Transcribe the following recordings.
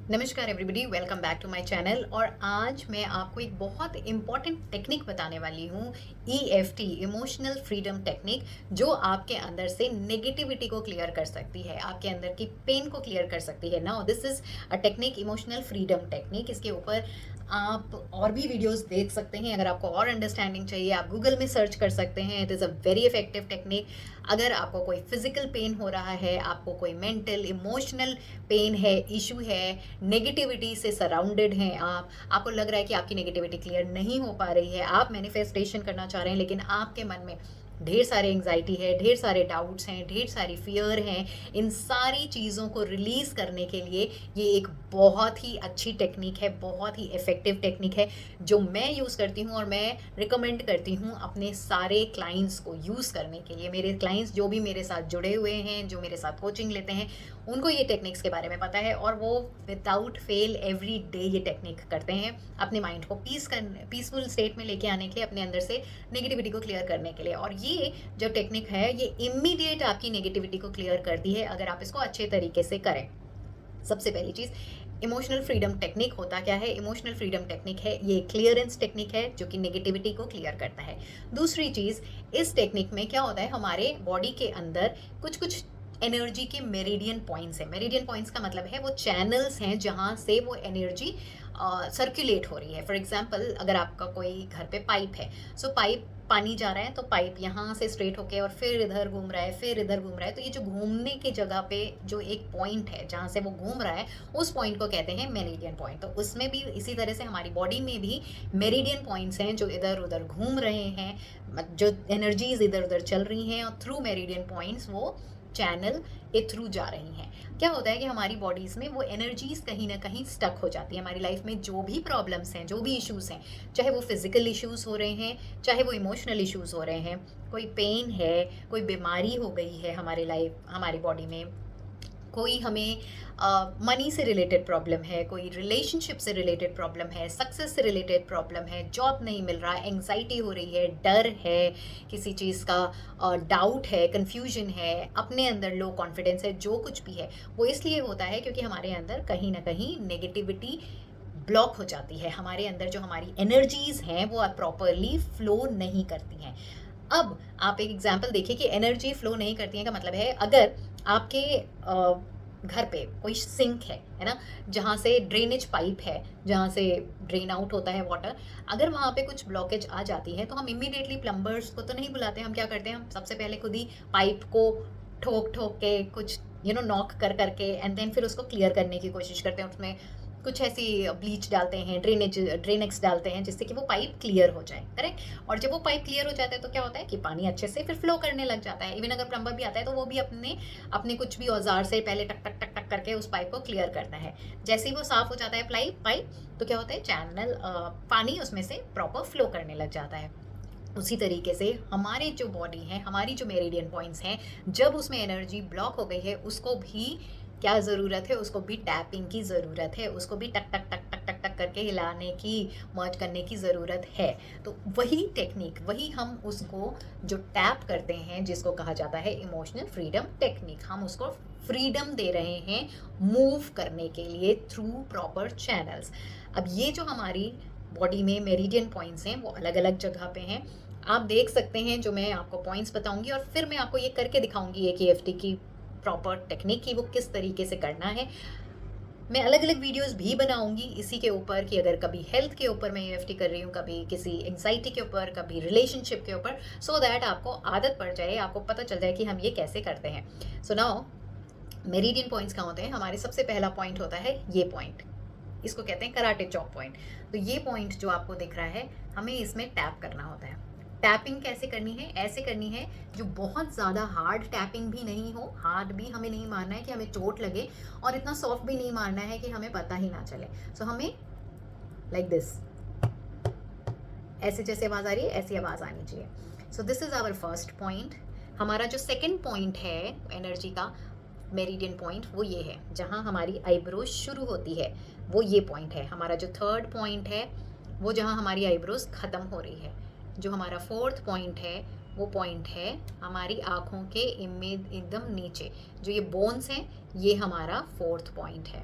नमस्कार everybody, welcome back to my channel. और आज मैं आपको एक बहुत इंपॉर्टेंट टेक्निक बताने वाली हूँ, EFT, इमोशनल फ्रीडम टेक्निक, जो आपके अंदर से नेगेटिविटी को क्लियर कर सकती है, आपके अंदर की पेन को क्लियर कर सकती है। Now this is a technique, emotional freedom technique. इसके ऊपर आप और भी वीडियोस देख सकते हैं। अगर आपको और अंडरस्टैंडिंग चाहिए, आप गूगल में सर्च कर सकते हैं। It is a very effective technique. अगर आपको कोई फिजिकल पेन हो रहा है, आपको कोई मेंटल इमोशनल पेन है, इशू है, नेगेटिविटी से सराउंडेड हैं, आपको लग रहा है कि आपकी नेगेटिविटी क्लियर नहीं हो पा रही है, आप मैनिफेस्टेशन करना चाह रहे हैं लेकिन आपके मन में ढेर सारे एंग्जाइटी है, ढेर सारे डाउट्स हैं, ढेर सारी फियर हैं, इन सारी चीज़ों को रिलीज़ करने के लिए ये एक बहुत ही अच्छी टेक्निक है, बहुत ही इफ़ेक्टिव टेक्निक है, जो मैं यूज़ करती हूँ और मैं रिकमेंड करती हूँ अपने सारे क्लाइंट्स को यूज़ करने के लिए। मेरे क्लाइंट्स जो भी मेरे साथ जुड़े हुए हैं, जो मेरे साथ कोचिंग लेते हैं, उनको ये टेक्निक्स के बारे में पता है और वो विदाउट फेल एवरी डे ये टेक्निक करते हैं, अपने माइंड को पीसफुल स्टेट में लेके आने के लिए, अपने अंदर से नेगेटिविटी को क्लियर करने के लिए। और ये जो टेक्निक है, ये इमीडिएट आपकी नेगेटिविटी को क्लियर करती है अगर आप इसको अच्छे तरीके से करें। सबसे पहली चीज़, इमोशनल फ्रीडम टेक्निक होता क्या है? इमोशनल फ्रीडम टेक्निक है, ये क्लियरेंस टेक्निक है जो कि नेगेटिविटी को क्लियर करता है। दूसरी चीज़, इस टेक्निक में क्या होता है, हमारे बॉडी के अंदर कुछ कुछ एनर्जी के मेरिडियन पॉइंट्स हैं। मेरिडियन पॉइंट्स का मतलब है वो चैनल्स हैं जहाँ से वो एनर्जी सर्कुलेट हो रही है। फॉर एग्जांपल, अगर आपका कोई घर पे पाइप है, सो पाइप पानी जा रहा है तो पाइप यहाँ से स्ट्रेट होके और फिर इधर घूम रहा है, फिर इधर घूम रहा है, तो ये जो घूमने की जगह पे जो एक पॉइंट है जहाँ से वो घूम रहा है, उस पॉइंट को कहते हैं मेरिडियन पॉइंट। तो उसमें भी इसी तरह से हमारी बॉडी में भी मेरिडियन पॉइंट्स हैं जो इधर उधर घूम रहे हैं, जो एनर्जीज इधर उधर चल रही हैं और थ्रू मेरिडियन पॉइंट्स वो चैनल के थ्रू जा रही हैं। क्या होता है कि हमारी बॉडीज़ में वो एनर्जीज कहीं ना कहीं स्टक हो जाती है। हमारी लाइफ में जो भी प्रॉब्लम्स हैं, जो भी इश्यूज़ हैं, चाहे वो फिजिकल इश्यूज़ हो रहे हैं, चाहे वो इमोशनल इश्यूज़ हो रहे हैं, कोई पेन है, कोई बीमारी हो गई है हमारी बॉडी में, कोई हमें मनी से रिलेटेड प्रॉब्लम है, कोई रिलेशनशिप से रिलेटेड प्रॉब्लम है, सक्सेस से रिलेटेड प्रॉब्लम है, जॉब नहीं मिल रहा, एंग्जाइटी हो रही है, डर है, किसी चीज़ का डाउट है, कन्फ्यूजन है, अपने अंदर लो कॉन्फिडेंस है, जो कुछ भी है वो इसलिए होता है क्योंकि हमारे अंदर कहीं ना कहीं नेगेटिविटी ब्लॉक हो जाती है। हमारे अंदर जो हमारी एनर्जीज हैं वो प्रॉपरली फ्लो नहीं करती हैं। अब आप एक एग्जांपल देखिए कि एनर्जी फ्लो नहीं करती है का मतलब है, अगर आपके घर पे कोई सिंक है ना, जहाँ से ड्रेनेज पाइप है, जहाँ से ड्रेन आउट होता है वाटर, अगर वहाँ पे कुछ ब्लॉकेज आ जाती है तो हम इमीडिएटली प्लम्बर्स को तो नहीं बुलाते। हम क्या करते हैं, हम सबसे पहले खुद ही पाइप को ठोक ठोक के, कुछ नॉक कर करके, एंड देन फिर उसको क्लियर करने की कोशिश करते हैं। उसमें कुछ ऐसी ब्लीच डालते हैं, ड्रेनेक्स डालते हैं, जिससे कि वो पाइप क्लियर हो जाए, करेक्ट। और जब वो पाइप क्लियर हो जाता है तो क्या होता है कि पानी अच्छे से फिर फ्लो करने लग जाता है। इवन अगर प्लम्बर भी आता है तो वो भी अपने अपने कुछ भी औजार से पहले टक टक टक टक करके उस पाइप को क्लियर करता है। जैसे ही वो साफ हो जाता है पाइप, तो क्या होता है, चैनल पानी उसमें से प्रॉपर फ्लो करने लग जाता है। उसी तरीके से हमारे जो बॉडी है, हमारी जो मेरिडियन पॉइंट्स हैं, जब उसमें एनर्जी ब्लॉक हो गई है, उसको भी क्या ज़रूरत है, उसको भी टैपिंग की ज़रूरत है, उसको भी टक टक टक टक टक टक करके हिलाने की, मर्ज करने की ज़रूरत है। तो वही टेक्निक, वही हम उसको जो टैप करते हैं, जिसको कहा जाता है इमोशनल फ्रीडम टेक्निक, हम उसको फ्रीडम दे रहे हैं मूव करने के लिए थ्रू प्रॉपर चैनल्स। अब ये जो हमारी बॉडी में मेरिडियन पॉइंट्स हैं वो अलग अलग जगह पे हैं, आप देख सकते हैं। जो मैं आपको पॉइंट्स बताऊंगी और फिर मैं आपको ये करके दिखाऊंगी एक EFT की प्रॉपर टेक्निक की वो किस तरीके से करना है। मैं अलग अलग वीडियोस भी बनाऊंगी इसी के ऊपर कि अगर कभी हेल्थ के ऊपर मैं EFT कर रही हूँ, कभी किसी एंग्जाइटी के ऊपर, कभी रिलेशनशिप के ऊपर, सो दैट आपको आदत पड़ जाए, आपको पता चल जाए कि हम ये कैसे करते हैं। सो नाउ, मेरिडियन पॉइंट्स कहाँ होते हैं? हमारे सबसे पहला पॉइंट होता है ये पॉइंट, इसको कहते हैं कराटे चॉप पॉइंट। तो ये पॉइंट जो आपको दिख रहा है, हमें इसमें टैप करना होता है। टैपिंग कैसे करनी है? ऐसे करनी है जो बहुत ज़्यादा हार्ड टैपिंग भी नहीं हो, हार्ड भी हमें नहीं मारना है कि हमें चोट लगे, और इतना सॉफ्ट भी नहीं मारना है कि हमें पता ही ना चले। सो हमें लाइक दिस, ऐसे जैसे आवाज़ आ रही है ऐसी आवाज़ आनी चाहिए। So this is our first point. हमारा जो सेकेंड पॉइंट है एनर्जी का मेरिडियन पॉइंट, वो ये है जहाँ हमारी आईब्रोज शुरू होती है, वो ये पॉइंट है। हमारा जो थर्ड पॉइंट है वो जहाँ हमारी आईब्रोज ख़त्म हो रही है। जो हमारा फोर्थ पॉइंट है वो पॉइंट है हमारी आँखों के इमेज एकदम नीचे, जो ये बोन्स हैं, ये हमारा फोर्थ पॉइंट है।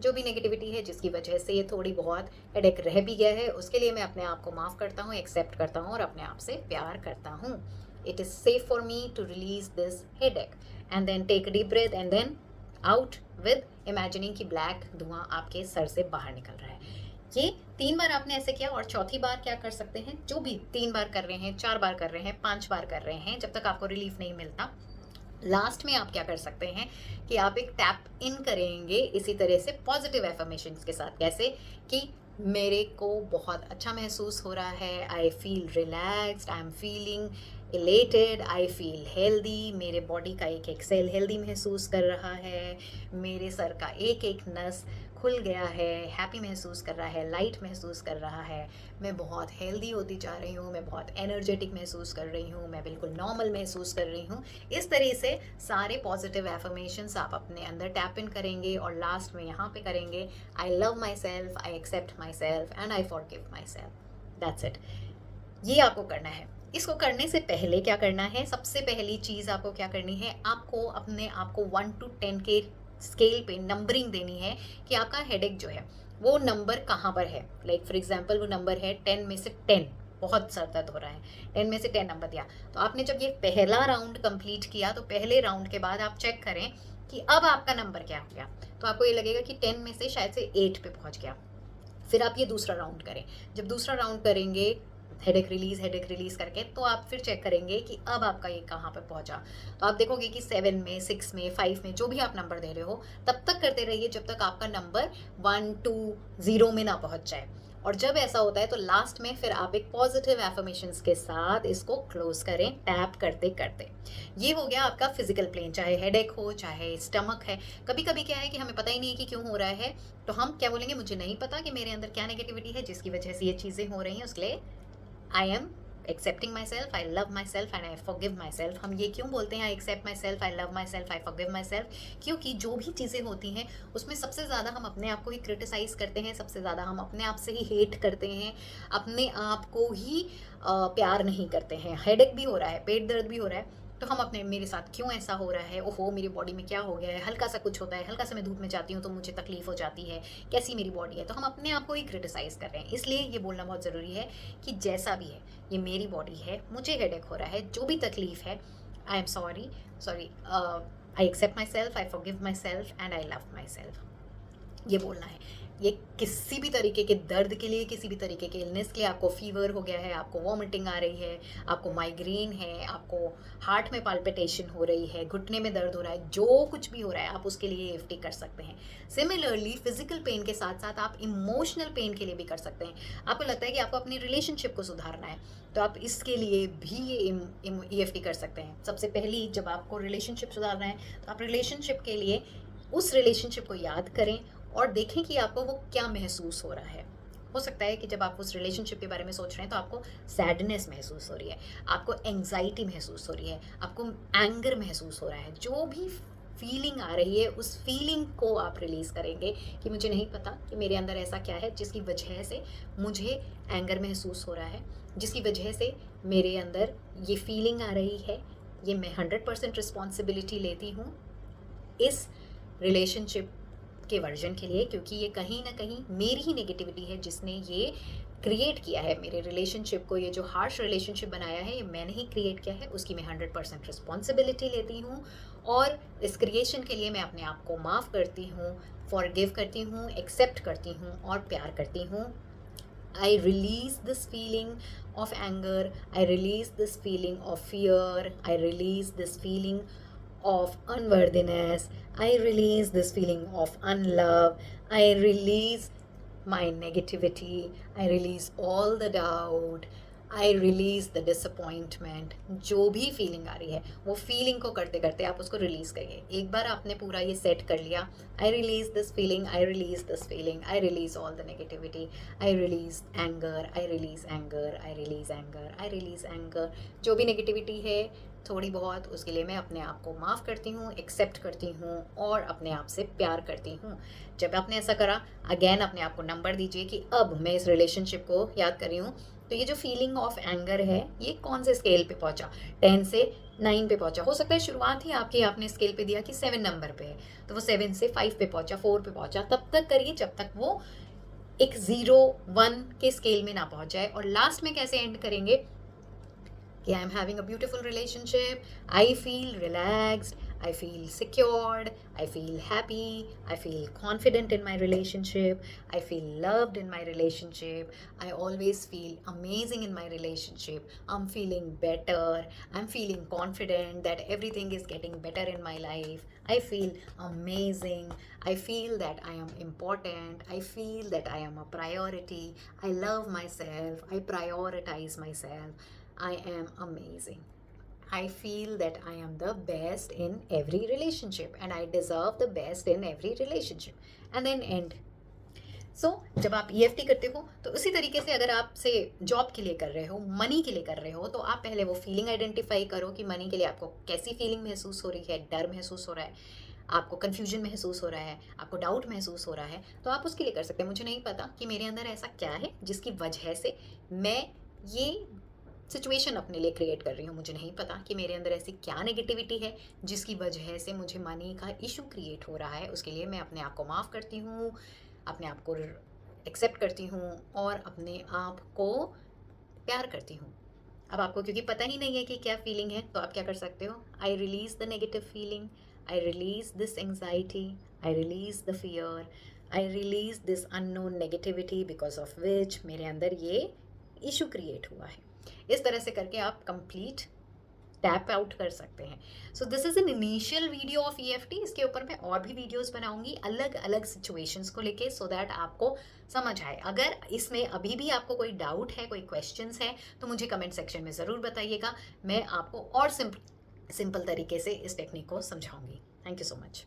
जो भी नेगेटिविटी है जिसकी वजह से ये थोड़ी बहुत हेडेक रह भी गया है, उसके लिए मैं अपने आप को माफ़ करता हूँ, एक्सेप्ट करता हूँ और अपने आप से प्यार करता हूँ. It is safe for me to release this headache and then take a deep breath and then out with imagining कि ब्लैक धुआं आपके सर से बाहर निकल रहा है. ये 3 बार आपने ऐसे किया और चौथी बार क्या कर सकते हैं, जो भी 3 बार कर रहे हैं, 4 बार कर रहे हैं, 5 बार कर रहे हैं, जब तक आपको रिलीफ नहीं मिलता, लास्ट में आप क्या कर सकते हैं कि आप एक टैप इन करेंगे इसी तरह से पॉजिटिव एफर्मेशंस के साथ. कैसे कि मेरे को बहुत अच्छा महसूस हो रहा है, I feel relaxed, I am feeling elated, I feel healthy, मेरे बॉडी का एक एक सेल हेल्दी महसूस कर रहा है, मेरे सर का एक एक नस खुल गया है, हैप्पी महसूस कर रहा है, लाइट महसूस कर रहा है, मैं बहुत हेल्दी होती जा रही हूँ, मैं बहुत एनर्जेटिक महसूस कर रही हूँ, मैं बिल्कुल नॉर्मल महसूस कर रही हूँ. इस तरह से सारे पॉजिटिव एफर्मेशंस आप अपने अंदर टैप इन करेंगे और लास्ट में यहाँ पे करेंगे I love myself, I accept myself and I forgive myself. That's it. ये आपको करना है. इसको करने से पहले क्या करना है, सबसे पहली चीज़ आपको क्या करनी है, आपको अपने आप को 1 to 10 के स्केल पे नंबरिंग देनी है कि आपका हेडेक जो है वो नंबर कहाँ पर है. लाइक फॉर एग्जांपल वो नंबर है 10 में से 10, बहुत सर दर्द हो रहा है, 10 में से 10 नंबर दिया. तो आपने जब ये पहला राउंड कंप्लीट किया तो पहले राउंड के बाद आप चेक करें कि अब आपका नंबर क्या हो गया. तो आपको ये लगेगा कि 10 में से शायद से 8 पे पहुँच गया. फिर आप ये दूसरा राउंड करें. जब दूसरा राउंड करेंगे हेडेक रिलीज करके, तो आप फिर चेक करेंगे कि अब आपका ये कहाँ पर पहुँचा. तो आप देखोगे कि 7 में, 6 में, 5 में, जो भी आप नंबर दे रहे हो तब तक करते रहिए जब तक आपका नंबर 1 2 0 में ना पहुँच जाए. और जब ऐसा होता है तो लास्ट में फिर आप एक पॉजिटिव एफर्मेशंस के साथ इसको क्लोज करें टैप करते करते. ये हो गया आपका फिजिकल प्लेन, चाहे हेडेक हो चाहे स्टमक है. कभी कभी क्या है कि हमें पता ही नहीं है कि क्यों हो रहा है, तो हम क्या बोलेंगे, मुझे नहीं पता कि मेरे अंदर क्या नेगेटिविटी है जिसकी वजह से ये चीज़ें हो रही हैं, उसके लिए I am accepting myself, I love myself and I forgive myself. हम ये क्यों बोलते हैं I accept myself, I love myself, I forgive myself? क्योंकि जो भी चीज़ें होती हैं उसमें सबसे ज़्यादा हम अपने आप को ही क्रिटिसाइज़ करते हैं, सबसे ज़्यादा हम अपने आप से ही हेट करते हैं, अपने आप को ही प्यार नहीं करते हैं. हेडेक भी हो रहा है, पेट दर्द भी हो रहा है, तो हम अपने मेरे साथ क्यों ऐसा हो रहा है, ओहो मेरी बॉडी में क्या हो गया है, हल्का सा कुछ होता है, हल्का सा मैं धूप में जाती हूँ तो मुझे तकलीफ हो जाती है, कैसी मेरी बॉडी है. तो हम अपने आप को ही क्रिटिसाइज़ कर रहे हैं. इसलिए ये बोलना बहुत ज़रूरी है कि जैसा भी है ये मेरी बॉडी है, मुझे हेडेक हो रहा है, जो भी तकलीफ है, I am sorry, I accept myself, I forgive myself and I love myself. ये बोलना है. ये किसी भी तरीके के दर्द के लिए, किसी भी तरीके के इलनेस के लिए, आपको फीवर हो गया है, आपको वॉमिटिंग आ रही है, आपको माइग्रेन है, आपको हार्ट में पाल्पिटेशन हो रही है, घुटने में दर्द हो रहा है, जो कुछ भी हो रहा है आप उसके लिए EFT कर सकते हैं. सिमिलरली फिजिकल पेन के साथ साथ आप इमोशनल पेन के लिए भी कर सकते हैं. आपको लगता है कि आपको अपनी रिलेशनशिप को सुधारना है तो आप इसके लिए भी ये EFT कर सकते हैं. सबसे पहली जब आपको रिलेशनशिप सुधारना है तो आप रिलेशनशिप के लिए उस रिलेशनशिप को याद करें और देखें कि आपको वो क्या महसूस हो रहा है. हो सकता है कि जब आप उस रिलेशनशिप के बारे में सोच रहे हैं तो आपको सैडनेस महसूस हो रही है, आपको एंग्जाइटी महसूस हो रही है, आपको एंगर महसूस हो रहा है. जो भी फीलिंग आ रही है उस फीलिंग को आप रिलीज़ करेंगे कि मुझे नहीं पता कि मेरे अंदर ऐसा क्या है जिसकी वजह से मुझे एंगर महसूस हो रहा है, जिसकी वजह से मेरे अंदर ये फीलिंग आ रही है. ये मैं 100% रिस्पॉन्सिबिलिटी लेती हूँ इस रिलेशनशिप के वर्जन के लिए, क्योंकि ये कहीं ना कहीं मेरी ही नेगेटिविटी है जिसने ये क्रिएट किया है मेरे रिलेशनशिप को. ये जो हार्श रिलेशनशिप बनाया है ये मैंने ही क्रिएट किया है, उसकी मैं 100% रिस्पॉन्सिबिलिटी लेती हूँ. और इस क्रिएशन के लिए मैं अपने आप को माफ़ करती हूँ, फॉरगिव करती हूँ, एक्सेप्ट करती हूँ और प्यार करती हूँ. I release this feeling of anger, I release this feeling of fear, I release this feeling of unworthiness, I release this feeling of unlove, I release my negativity, I release all the doubt, I release the disappointment. जो भी feeling आ रही है वो feeling को करते करते आप उसको रिलीज़ करिए. एक बार आपने पूरा ये सेट कर लिया, I release this feeling, I release this feeling, I release all the negativity, I release anger, I release anger, I release anger, I release anger. जो भी नेगेटिविटी है थोड़ी बहुत उसके लिए मैं अपने आप को माफ़ करती हूँ, एक्सेप्ट करती हूँ और अपने आप से प्यार करती हूँ. जब आपने ऐसा करा, अगेन अपने आप को नंबर दीजिए कि अब मैं इस रिलेशनशिप को याद कर रही हूँ तो ये जो फीलिंग ऑफ एंगर है ये कौन से स्केल पे पहुंचा, 10 से 9 पे पहुंचा। हो सकता है शुरुआत ही आपकी आपने स्केल पे दिया कि 7 नंबर पे है, तो वो 7 से 5 पे पहुंचा, 4 पे पहुंचा। तब तक करिए जब तक वो एक 0 1 के स्केल में ना पहुंच जाए। और लास्ट में कैसे एंड करेंगे कि I am having a beautiful relationship, I feel relaxed, I feel secured, I feel happy, I feel confident in my relationship, I feel loved in my relationship, I always feel amazing in my relationship, I'm feeling better, I'm feeling confident that everything is getting better in my life, I feel amazing, I feel that I am important, I feel that I am a priority, I love myself, I prioritize myself, I am amazing. I feel that I am the best in every relationship and I deserve the best in every relationship. And then end. सो जब आप EFT करते हो तो उसी तरीके से अगर आप से जॉब के लिए कर रहे हो, मनी के लिए कर रहे हो, तो आप पहले वो फीलिंग आइडेंटिफाई करो कि मनी के लिए आपको कैसी फीलिंग महसूस हो रही है, डर महसूस हो रहा है, आपको कन्फ्यूजन महसूस हो रहा है, आपको डाउट महसूस हो रहा है, तो आप उसके लिए कर सकते हैं। मुझे नहीं पता कि मेरे अंदर ऐसा क्या है जिसकी वजह से मैं ये सिचुएशन अपने लिए क्रिएट कर रही हूँ। मुझे नहीं पता कि मेरे अंदर ऐसी क्या नेगेटिविटी है जिसकी वजह से मुझे मनी का इशू क्रिएट हो रहा है। उसके लिए मैं अपने आप को माफ़ करती हूँ, अपने आप को एक्सेप्ट करती हूँ और अपने आप को प्यार करती हूँ। अब आपको क्योंकि पता ही नहीं है कि क्या फीलिंग है, तो आप क्या कर सकते हो, I release the negative feeling, I release this anxiety, I release the fear, I release this unknown negativity because of which मेरे अंदर ये इशू क्रिएट हुआ है। इस तरह से करके आप कंप्लीट टैप आउट कर सकते हैं। सो this is an initial video of EFT। इसके ऊपर मैं और भी वीडियोस बनाऊंगी अलग अलग सिचुएशंस को लेके, सो दैट आपको समझ आए। अगर इसमें अभी भी आपको कोई डाउट है, कोई क्वेश्चंस है, तो मुझे कमेंट सेक्शन में ज़रूर बताइएगा। मैं आपको और सिंपल तरीके से इस टेक्निक को समझाऊंगी। Thank you so much.